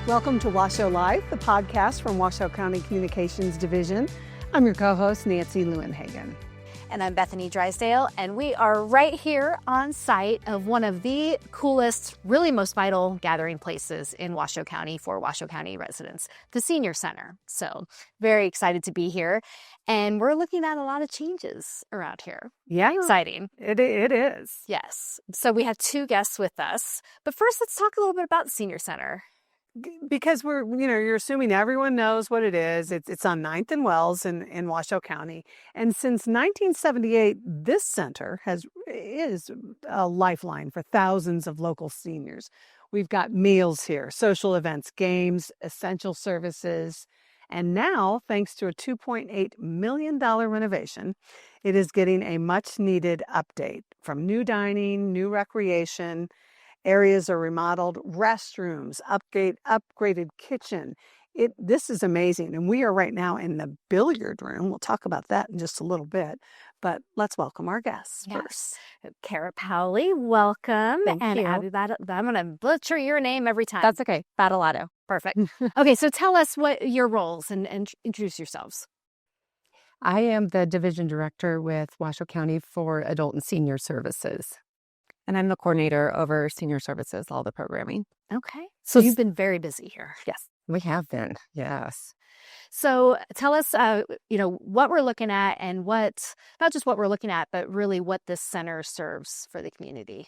Welcome to Washoe Life, the podcast from Washoe County Communications Division. I'm your co-host, Nancy Lewinhagen. And I'm Bethany Drysdale, and we are right here on site of one of the coolest, really most vital gathering places in Washoe County for Washoe County residents, the Senior Center. So very excited to be here. And we're looking at a lot of changes around here. Yeah. Exciting. It is. Yes. So we have two guests with us. But first, let's talk a little bit about the Senior Center. Because you're assuming everyone knows what it is. It's on 9th and Wells in Washoe County. And since 1978, this center is a lifeline for thousands of local seniors. We've got meals here, social events, games, essential services. And now, thanks to a $2.8 million renovation, it is getting a much needed update from new dining, new recreation. Areas are remodeled, restrooms, upgraded kitchen. This is amazing. And we are right now in the billiard room. We'll talk about that in just a little bit. But let's welcome our guests first. Kara Powley, welcome. Thank you. Abby I'm going to butcher your name every time. That's okay. Battleado. Perfect. Okay, so tell us what your roles and introduce yourselves. I am the division director with Washoe County for Adult and Senior Services. And I'm the coordinator over senior services, all the programming. Okay. So you've been very busy here. Yes, we have been. Yes. So tell us, what we're looking at and not just what we're looking at, but really what this center serves for the community.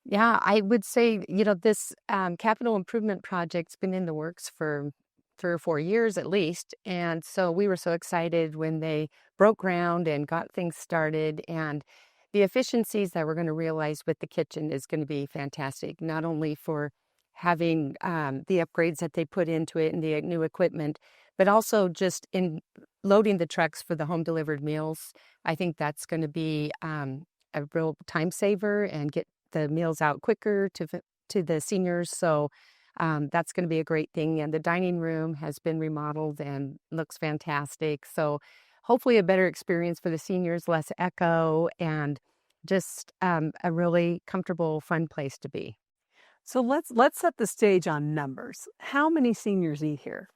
Yeah, I would say, this capital improvement project's been in the works for 3 or 4 years at least. And so we were so excited when they broke ground and got things started. And the efficiencies that we're going to realize with the kitchen is going to be fantastic, not only for having the upgrades that they put into it and the new equipment, but also just in loading the trucks for the home delivered meals. I think that's going to be a real time saver and get the meals out quicker to the seniors. So that's going to be a great thing. And the dining room has been remodeled and looks fantastic. So hopefully a better experience for the seniors, less echo, and just a really comfortable, fun place to be. So let's set the stage on numbers. How many seniors eat here?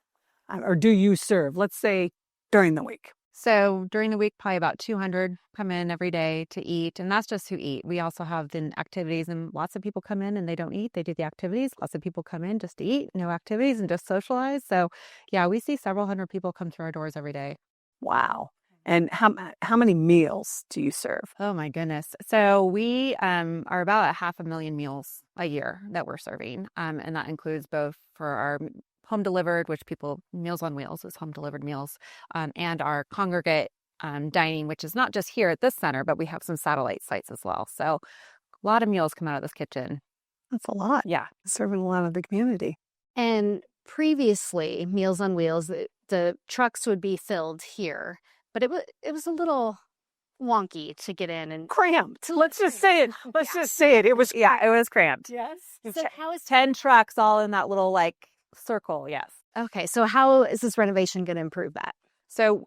Or do you serve? Let's say during the week. So during the week, probably about 200 come in every day to eat. And that's just who eat. We also have the activities, and lots of people come in and they don't eat. They do the activities. Lots of people come in just to eat, no activities, and just socialize. So yeah, we see several hundred people come through our doors every day. Wow. And how many meals do you serve? Oh my goodness. So we are about 500,000 meals a year that we're serving. And that includes both for our home delivered, which Meals on Wheels is home delivered meals, and our congregate dining, which is not just here at this center, but we have some satellite sites as well. So a lot of meals come out of this kitchen. That's a lot. Yeah. Serving a lot of the community. And previously, Meals on Wheels, the trucks would be filled here. But it was a little wonky to get in and cramped. Let's just say it. It was it was cramped. Yes. So how is 10 trucks all in that little circle? Yes. Okay. So how is this renovation going to improve that? So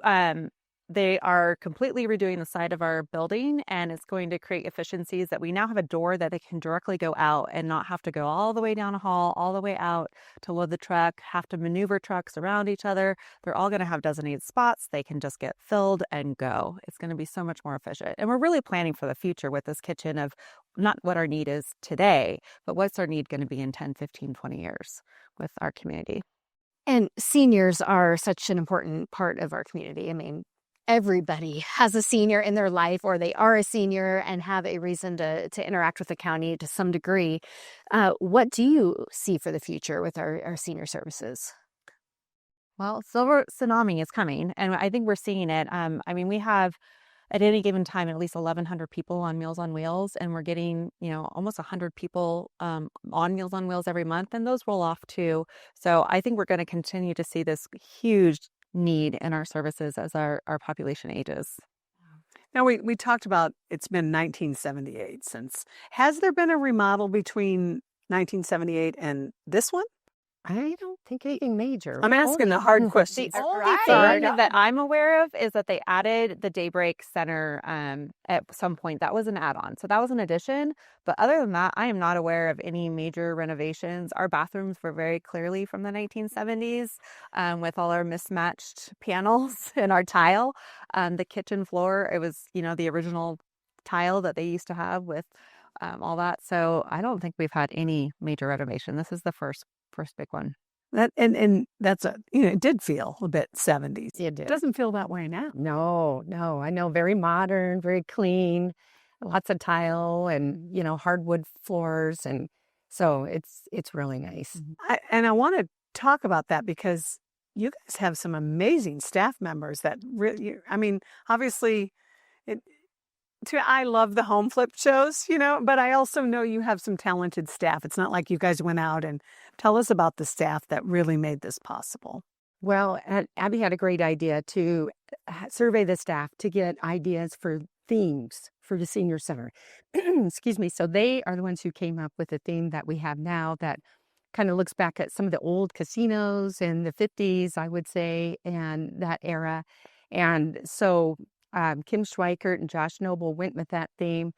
they are completely redoing the side of our building, and it's going to create efficiencies that we now have a door that they can directly go out and not have to go all the way down a hall, all the way out to load the truck, have to maneuver trucks around each other. They're all going to have designated spots. They can just get filled and go. It's going to be so much more efficient. And we're really planning for the future with this kitchen of not what our need is today, but what's our need going to be in 10, 15, 20 years with our community. And seniors are such an important part of our community. I mean, everybody has a senior in their life, or they are a senior and have a reason to interact with the county to some degree. What do you see for the future with our senior services? Well, silver tsunami is coming, and I think we're seeing it. We have at any given time at least 1,100 people on Meals on Wheels, and we're getting almost 100 people on Meals on Wheels every month, and those roll off too. So I think we're going to continue to see this huge need in our services as our population ages. Now, we talked about it's been 1978 since. Has there been a remodel between 1978 and this one? I don't think anything major. I'm asking the hard questions. The only Right. thing that I'm aware of is that they added the Daybreak Center at some point. That was an add-on. So that was an addition. But other than that, I am not aware of any major renovations. Our bathrooms were very clearly from the 1970s with all our mismatched panels and our tile. The kitchen floor, it was, the original tile that they used to have with all that. So I don't think we've had any major renovation. This is the first big one. That and that's it did feel a bit 70s. It did. It doesn't feel that way now. No, I know, very modern, very clean, lots of tile and, hardwood floors. And so it's really nice. I want to talk about that because you guys have some amazing staff members that really, obviously I love the home flip shows, but I also know you have some talented staff. It's not like you guys went out and tell us about the staff that really made this possible. Well, Abby had a great idea to survey the staff to get ideas for themes for the senior center. Excuse me. So they are the ones who came up with the theme that we have now that kind of looks back at some of the old casinos in the 50s, I would say, and that era. And so Kim Schweikert and Josh Noble went with that theme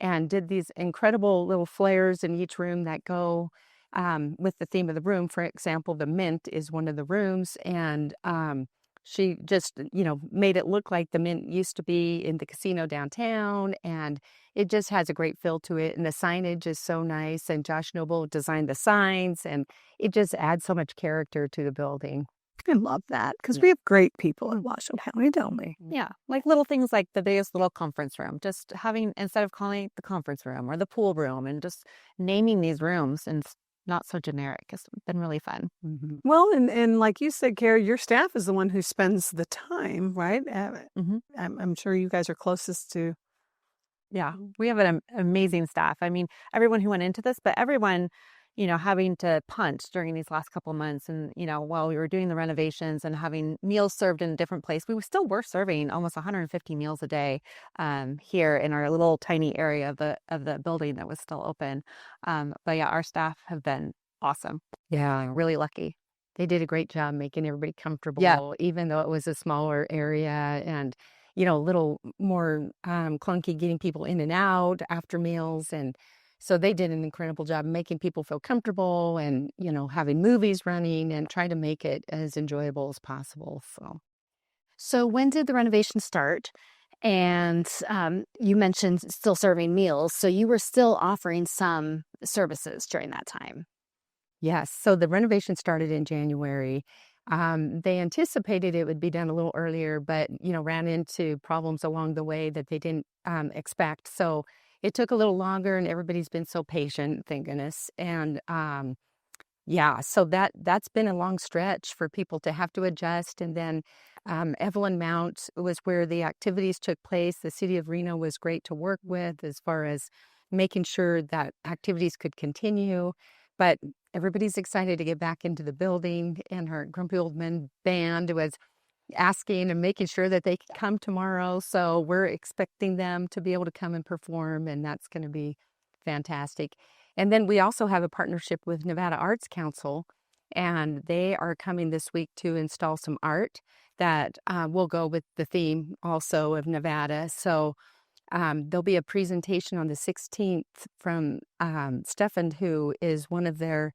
and did these incredible little flares in each room that go with the theme of the room. For example, the Mint is one of the rooms, and she just, made it look like the Mint used to be in the casino downtown, and it just has a great feel to it. And the signage is so nice, and Josh Noble designed the signs, and it just adds so much character to the building. I love that because we have great people in Washoe County, don't we? Yeah, like little things like the biggest little conference room, just having, instead of calling it the conference room or the pool room, and just naming these rooms and not so generic. It's been really fun. Mm-hmm. Well, and like you said, Carrie, your staff is the one who spends the time, right? I'm sure you guys are closest to. Yeah, we have an amazing staff. I mean, everyone who went into this, but everyone, having to punt during these last couple of months, and while we were doing the renovations and having meals served in a different place, we still were serving almost 150 meals a day here in our little tiny area of the building that was still open. But yeah, our staff have been awesome. Yeah, Really lucky. they did a great job making everybody comfortable, Yeah. even though it was a smaller area and, a little more clunky getting people in and out after meals. And so they did an incredible job making people feel comfortable and, having movies running and trying to make it as enjoyable as possible. So when did the renovation start? And you mentioned still serving meals. So you were still offering some services during that time. Yes. So the renovation started in January. They anticipated it would be done a little earlier, but, ran into problems along the way that they didn't expect. So it took a little longer, and everybody's been so patient, thank goodness. And so that's been a long stretch for people to have to adjust. And then Evelyn Mount was where the activities took place. The city of Reno was great to work with as far as making sure that activities could continue. But everybody's excited to get back into the building, and our Grumpy Old Men band was asking and making sure that they could come tomorrow. So we're expecting them to be able to come and perform, and that's going to be fantastic. And then we also have a partnership with Nevada Arts Council, and they are coming this week to install some art that will go with the theme also of Nevada. So there'll be a presentation on the 16th from Stefan, who is one of their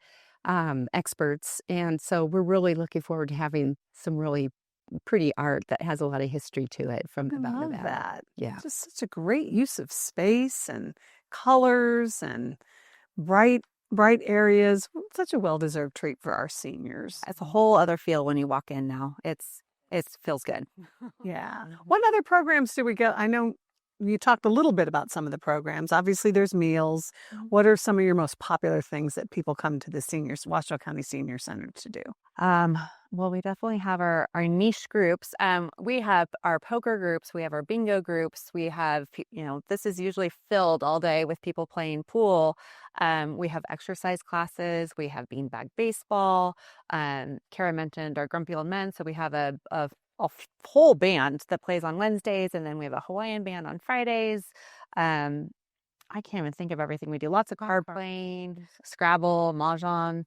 experts. And so we're really looking forward to having some really pretty art that has a lot of history to it from I love Nevada. that. Yeah. Just such a great use of space and colors and bright areas. Such a well-deserved treat for our seniors. It's a whole other feel when you walk in now. It feels good. Yeah. What other programs do we get? I know you talked a little bit about some of the programs. Obviously, there's meals. What are some of your most popular things that people come to the Washoe County Senior Center to do? Well, we definitely have our niche groups. We have our poker groups. We have our bingo groups. We have, this is usually filled all day with people playing pool. We have exercise classes. We have beanbag baseball. Kara mentioned our Grumpy Old Men. So we have a whole band that plays on Wednesdays, and then we have a Hawaiian band on Fridays. I can't even think of everything we do. Lots of card playing, Scrabble, Mahjong,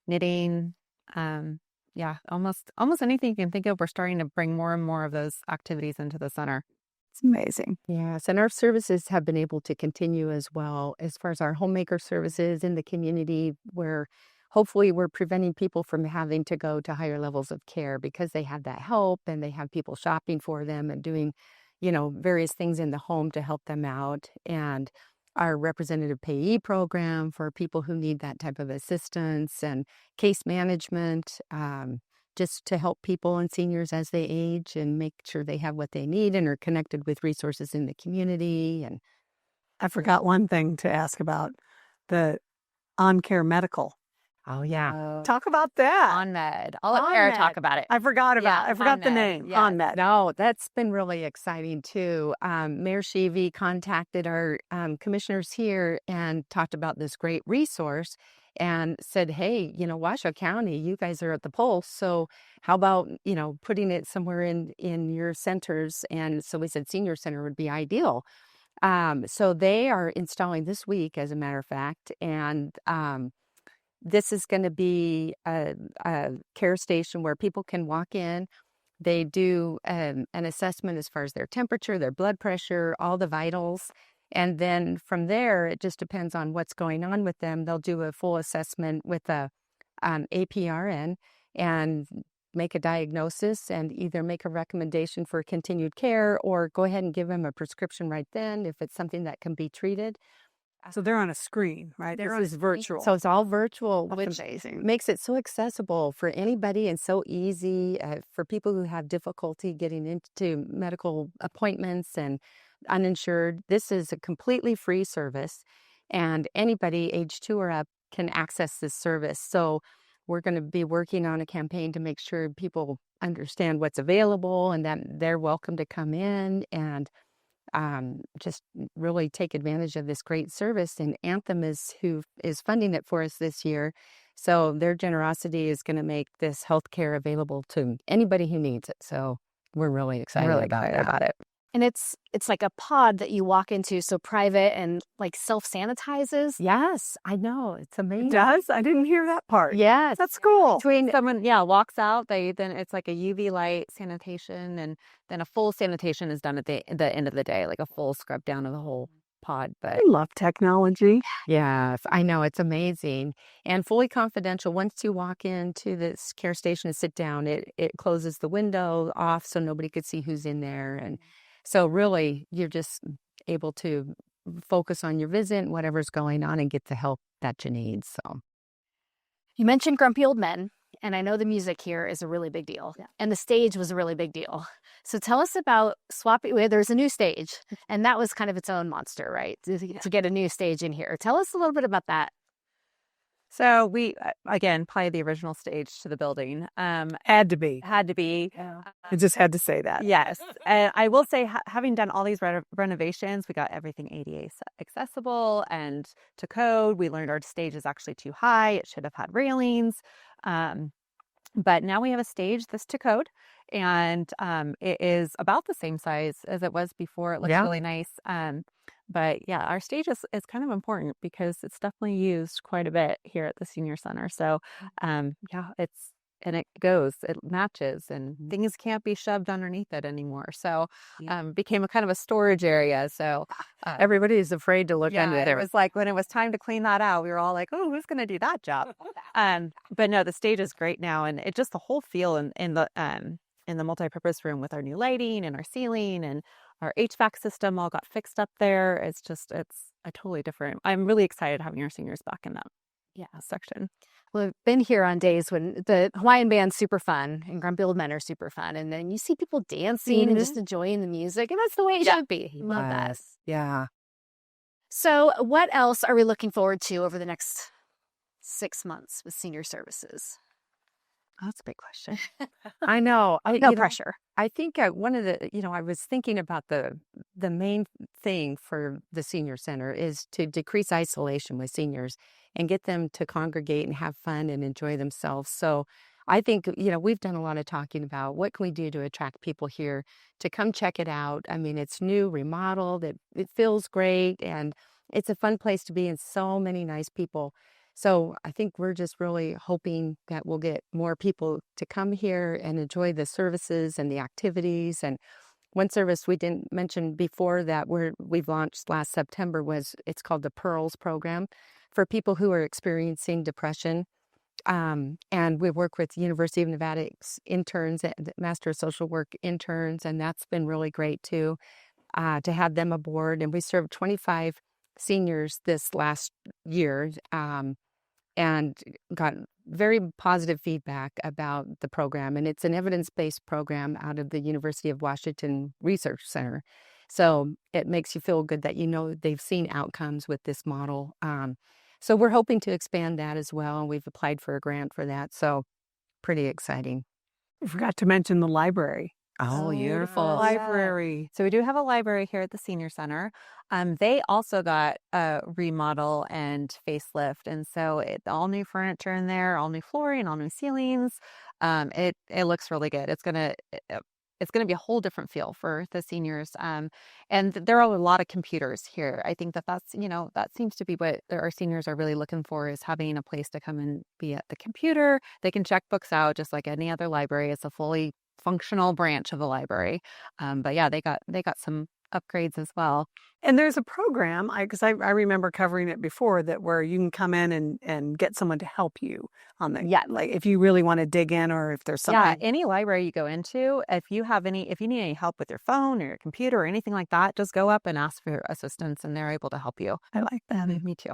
knitting. Yeah, almost anything you can think of. We're starting to bring more and more of those activities into the center. It's amazing. Yes, and our services have been able to continue as well as far as our homemaker services in the community, where hopefully we're preventing people from having to go to higher levels of care because they have that help and they have people shopping for them and doing, various things in the home to help them out. And our representative payee program for people who need that type of assistance and case management. Just to help people and seniors as they age and make sure they have what they need and are connected with resources in the community. And I forgot one thing to ask about the on-care medical. oh yeah, Talk about that. OnMed. I'll let Kara talk about it. I forgot the OnMed. name. Yeah. OnMed. no, that's been really exciting too. Mayor Sheevy contacted our commissioners here and talked about this great resource and said, hey, Washoe County, you guys are at the pulse. So how about, putting it somewhere in your centers? And so we said senior center would be ideal. So they are installing this week, as a matter of fact. And this is going to be a care station where people can walk in. They do an assessment as far as their temperature, their blood pressure, all the vitals. And then from there, it just depends on what's going on with them. They'll do a full assessment with a APRN and make a diagnosis and either make a recommendation for continued care or go ahead and give them a prescription right then if it's something that can be treated. So they're on a screen, right? This is virtual. So it's all virtual, That's which amazing. makes it so accessible for anybody and so easy for people who have difficulty getting into medical appointments and uninsured. This is a completely free service, and anybody age 2 or up can access this service. So we're going to be working on a campaign to make sure people understand what's available and that they're welcome to come in and just really take advantage of this great service. And Anthem is who is funding it for us this year. So their generosity is going to make this healthcare available to anybody who needs it. So we're really excited about it. And it's like a pod that you walk into, so private and like self-sanitizes. Yes, I know. It's amazing. It does? I didn't hear that part. Yes. That's cool. Between someone, walks out, then it's like a UV light sanitation, and then a full sanitation is done at the end of the day, like a full scrub down of the whole pod. But I love technology. yes, I know. It's amazing and fully confidential. Once you walk into this care station and sit down, it closes the window off so nobody could see who's in there. And so really, you're just able to focus on your visit, whatever's going on, and get the help that you need. So You mentioned Grumpy Old Men, and I know the music here is a really big deal, and the stage was a really big deal. So tell us about swapping. There's a new stage, and that was kind of its own monster, right? To get a new stage in here. Tell us a little bit about that. so we again play the original stage to the building. Had to be. Had to be. I just had to say that. Yes. And I will say, having done all these renovations, we got everything ADA accessible and to code. We learned our stage is actually too high. It should have had railings. But now we have a stage that's to code, and it is about the same size as it was before. It looks really nice. But yeah, our stage is kind of important because it's definitely used quite a bit here at the senior center. So it matches, and things can't be shoved underneath it anymore. So became a kind of a storage area. So Everybody's afraid to look under it there. was like when it was time to clean that out, we were all like, oh, who's going to do that job? But no, the stage is great now. And it just the whole feel in the multipurpose room with our new lighting and our ceiling and our HVAC system all got fixed up there. It's a totally different. I'm really excited having our seniors back in that section. Well, I've been here on days when the Hawaiian band's super fun and Grumpy Old Men are super fun. And then you see people dancing and just enjoying the music. And that's the way it should be. Love that. Yeah. So what else are we looking forward to over the next 6 months with senior services? Oh, that's a big question. I know. No pressure. I think one of the, I was thinking about the main thing for the senior center is to decrease isolation with seniors and get them to congregate and have fun and enjoy themselves. So I think, we've done a lot of talking about what can we do to attract people here to come check it out. I mean, it's new, remodeled, it feels great, and it's a fun place to be and so many nice people. So I think we're just really hoping that we'll get more people to come here and enjoy the services and the activities. And one service we didn't mention before that we've launched last September it's called the Pearls program for people who are experiencing depression. And we work with University of Nevada interns, Master of Social Work interns, and that's been really great too, to have them aboard. And we served 25 seniors this last year, and got very positive feedback about the program. And it's an evidence-based program out of the University of Washington Research Center. So it makes you feel good that they've seen outcomes with this model. So we're hoping to expand that as well. And we've applied for a grant for that. So pretty exciting. I forgot to mention the library. Oh, beautiful. Library. So we do have a library here at the Senior Center. They also got a remodel and facelift. And so all new furniture in there, all new flooring, all new ceilings. It looks really good. It's gonna be a whole different feel for the seniors. And there are a lot of computers here. I think that seems to be what our seniors are really looking for, is having a place to come and be at the computer. They can check books out just like any other library. It's a fully functional branch of the library. But yeah, they got some upgrades as well. And there's a program, because I remember covering it before, that where you can come in and get someone to help you on the, like if you really want to dig in, or if there's something. Yeah, any library you go into, if you need any help with your phone or your computer or anything like that, just go up and ask for assistance, and they're able to help you. I like that. Me too.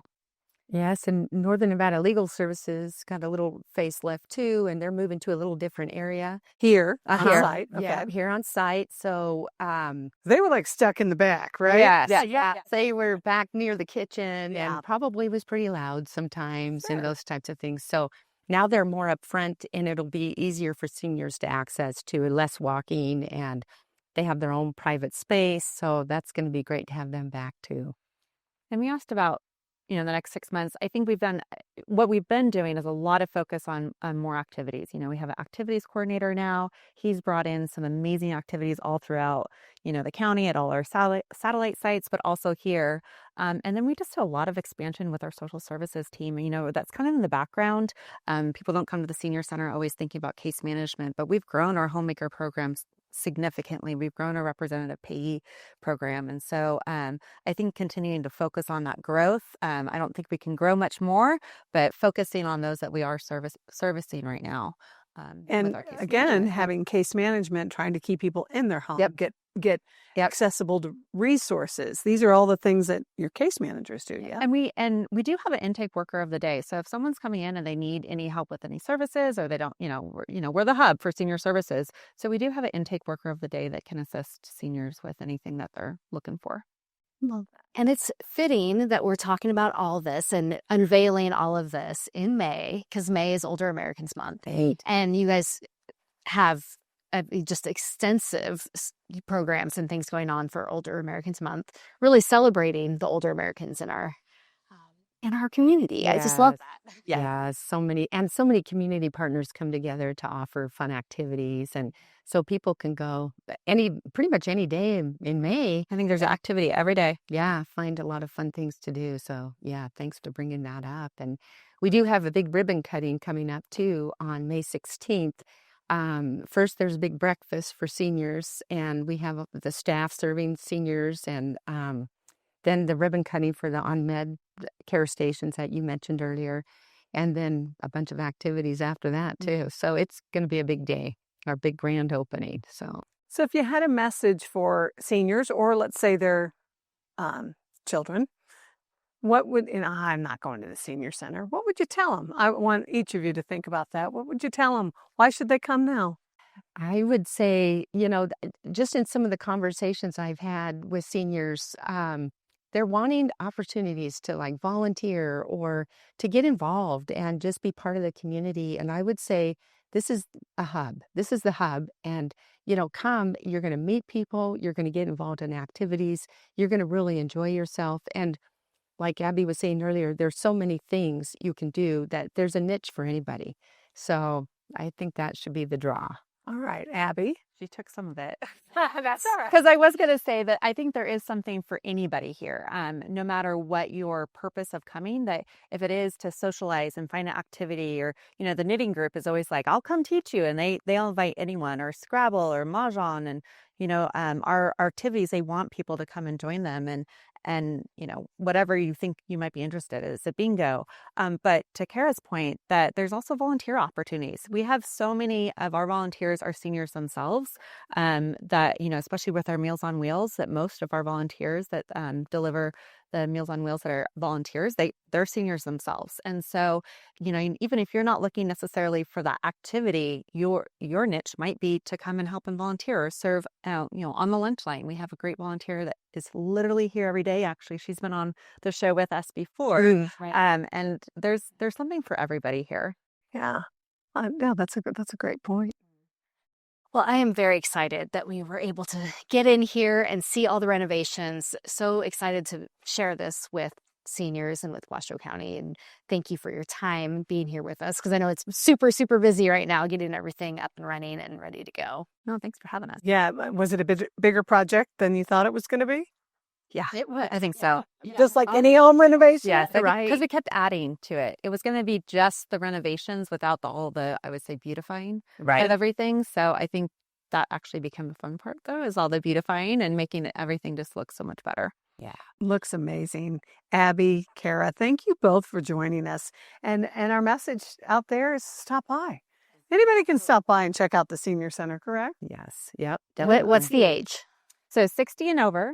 Yes, and Northern Nevada Legal Services got a little facelift too, and they're moving to a little different area. Here Here. on site. Okay. Yeah, here on site. So They were like stuck in the back, right? yes, Yeah. they were back near the kitchen, Yeah. and probably was pretty loud sometimes and those types of things. So now they're more up front, and it'll be easier for seniors to access to, less walking, and they have their own private space. So that's going to be great to have them back too. And we asked about, the next 6 months. I think what we've been doing is a lot of focus on more activities. We have an activities coordinator now. He's brought in some amazing activities all throughout, the county at all our satellite sites, but also here. And then we just do a lot of expansion with our social services team. That's kind of in the background. People don't come to the Senior Center always thinking about case management, but we've grown our homemaker programs significantly. We've grown our representative payee program. And so I think continuing to focus on that growth, I don't think we can grow much more, but focusing on those that we are servicing right now. And again, having case management, trying to keep people in their home, get accessible to resources. These are all the things that your case managers do. Yeah. And we do have an intake worker of the day. So if someone's coming in and they need any help with any services, or they don't, we're the hub for senior services. So we do have an intake worker of the day that can assist seniors with anything that they're looking for. Love that. And it's fitting that we're talking about all this and unveiling all of this in May, because May is Older Americans Month. Right. And you guys have just extensive programs and things going on for Older Americans Month, really celebrating the older Americans in our community. Yes. I just love that. Yeah, so many community partners come together to offer fun activities, and so people can go pretty much any day in May. I think there's an activity every day. Yeah, find a lot of fun things to do. So yeah, thanks for bringing that up. And we do have a big ribbon cutting coming up too on May 16th. First, there's a big breakfast for seniors, and we have the staff serving seniors, and then the ribbon cutting for the on-med care stations that you mentioned earlier, and then a bunch of activities after that too. So it's going to be a big day, our big grand opening. So if you had a message for seniors, or let's say their children, what would, and I'm not going to the Senior Center, what would you tell them? I want each of you to think about that. What would you tell them? Why should they come now? I would say, just in some of the conversations I've had with seniors, they're wanting opportunities to like volunteer or to get involved and just be part of the community. And I would say this is a hub. This is the hub. And, come, you're going to meet people, you're going to get involved in activities, you're going to really enjoy yourself. And like Abby was saying earlier, there's so many things you can do that there's a niche for anybody. So I think that should be the draw. All right, Abby. You took some of it. That's all right. Because I was going to say that I think there is something for anybody here, no matter what your purpose of coming, that if it is to socialize and find an activity, or, the knitting group is always like, I'll come teach you. And they'll invite anyone, or Scrabble or Mahjong, and, our activities, they want people to come and join them. And whatever you think you might be interested in, is a bingo. But to Kara's point, that there's also volunteer opportunities. We have so many of our volunteers are seniors themselves, that, especially with our Meals on Wheels, that most of our volunteers that deliver the Meals on Wheels that are volunteers, they're seniors themselves. And so, even if you're not looking necessarily for that activity, your niche might be to come and help and volunteer or serve out, on the lunch line. We have a great volunteer that is literally here every day. Actually, she's been on the show with us before. Right. And there's something for everybody here. Yeah. No, that's a great point. Well, I am very excited that we were able to get in here and see all the renovations. So excited to share this with seniors and with Washoe County. And thank you for your time being here with us, because I know it's super, super busy right now getting everything up and running and ready to go. No, thanks for having us. Yeah. Was it a bigger project than you thought it was going to be? Yeah, It was. I think so. Yeah. Just like any home renovation? Yes, Right. because we kept adding to it. It was going to be just the renovations without all the, I would say, beautifying of everything. So I think that actually became a fun part, though, is all the beautifying and making everything just look so much better. Yeah. Looks amazing. Abby, Kara, thank you both for joining us. And our message out there is stop by. Anybody can stop by and check out the Senior Center, correct? Yes. Yep. What's the age? So 60 and over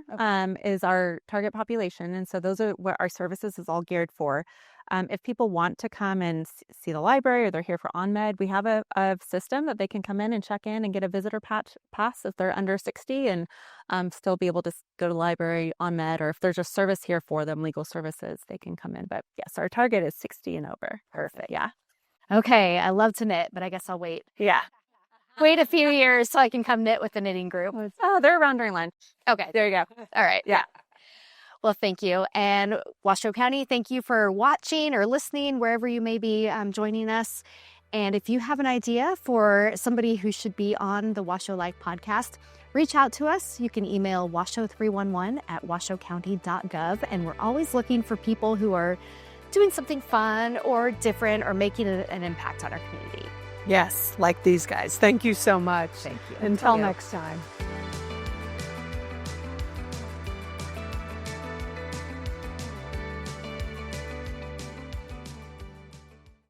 is our target population. And so those are what our services is all geared for. If people want to come and see the library, or they're here for OnMed, we have a system that they can come in and check in and get a visitor pass if they're under 60, and still be able to go to the library, OnMed, or if there's a service here for them, legal services, they can come in. But yes, our target is 60 and over. Perfect. Yeah. Okay. I love to knit, but I guess I'll wait. Yeah. Wait a few years so I can come knit with the knitting group. Oh, they're around during lunch. Okay. There you go. All right. Yeah. Well, thank you. And Washoe County, thank you for watching or listening wherever you may be joining us. And if you have an idea for somebody who should be on the Washoe Life podcast, reach out to us. You can email washoe311@washoecounty.gov. And we're always looking for people who are doing something fun or different or making an impact on our community. Yes, like these guys. Thank you so much. Thank you. Until next time.